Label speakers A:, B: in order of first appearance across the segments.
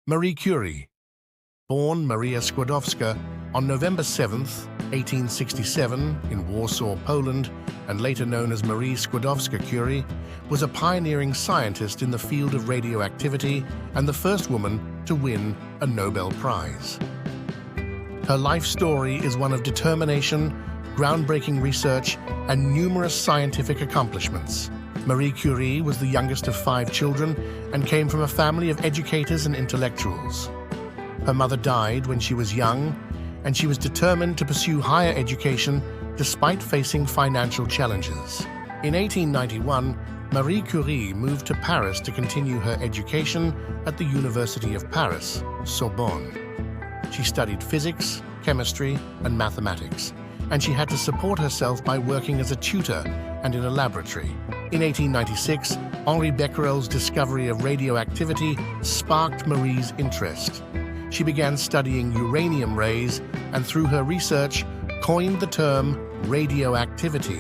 A: Marie Curie, born Maria Skłodowska on November 7, 1867, in Warsaw, Poland, and later known as Marie Skłodowska-Curie, was a pioneering scientist in the field of radioactivity and the first woman to win a Nobel Prize. Her life story is one of determination, groundbreaking research, and numerous scientific accomplishments. Marie Curie was the youngest of 5 children and came from a family of educators and intellectuals. Her mother died when she was young, and she was determined to pursue higher education despite facing financial challenges. In 1891, Marie Curie moved to Paris to continue her education at the University of Paris, Sorbonne. She studied physics, chemistry, and mathematics, and she had to support herself by working as a tutor and in a laboratory. In 1896, Henri Becquerel's discovery of radioactivity sparked Marie's interest. She began studying uranium rays and, through her research, coined the term radioactivity.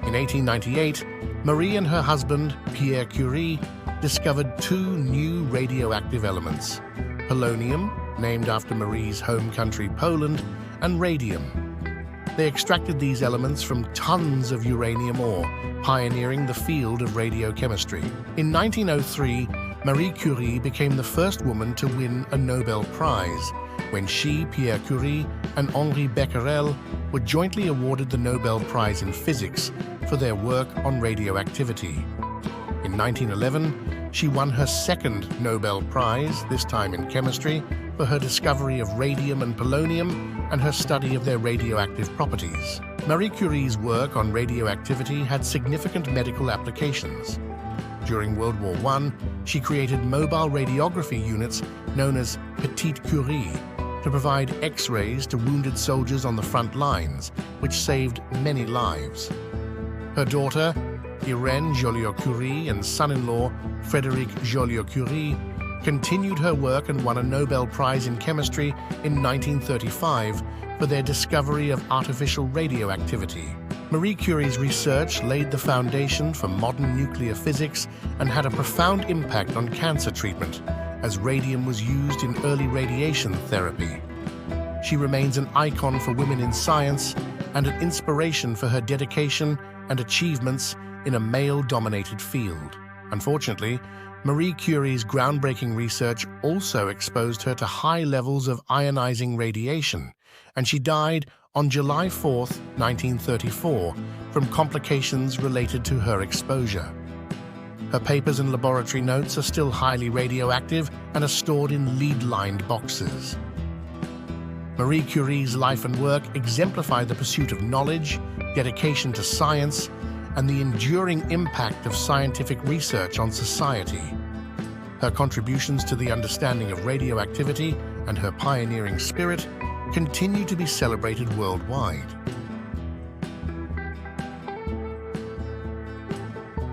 A: In 1898, Marie and her husband, Pierre Curie, discovered 2 new radioactive elements: polonium, named after Marie's home country Poland, and radium. They extracted these elements from tons of uranium ore, pioneering the field of radiochemistry. In 1903, Marie Curie became the first woman to win a Nobel Prize when she, Pierre Curie, and Henri Becquerel were jointly awarded the Nobel Prize in Physics for their work on radioactivity. In 1911, she won her second Nobel Prize, this time in chemistry, for her discovery of radium and polonium and her study of their radioactive properties. Marie Curie's work on radioactivity had significant medical applications. During World War I, she created mobile radiography units known as Petite Curie to provide X-rays to wounded soldiers on the front lines, which saved many lives. Her daughter, Irène Joliot-Curie, and son-in-law, Frédéric Joliot-Curie, continued her work and won a Nobel Prize in Chemistry in 1935 for their discovery of artificial radioactivity. Marie Curie's research laid the foundation for modern nuclear physics and had a profound impact on cancer treatment, as radium was used in early radiation therapy. She remains an icon for women in science and an inspiration for her dedication and achievements in a male-dominated field. Unfortunately, Marie Curie's groundbreaking research also exposed her to high levels of ionizing radiation, and she died on July 4, 1934, from complications related to her exposure. Her papers and laboratory notes are still highly radioactive and are stored in lead-lined boxes. Marie Curie's life and work exemplify the pursuit of knowledge, dedication to science, and the enduring impact of scientific research on society. Her contributions to the understanding of radioactivity and her pioneering spirit continue to be celebrated worldwide.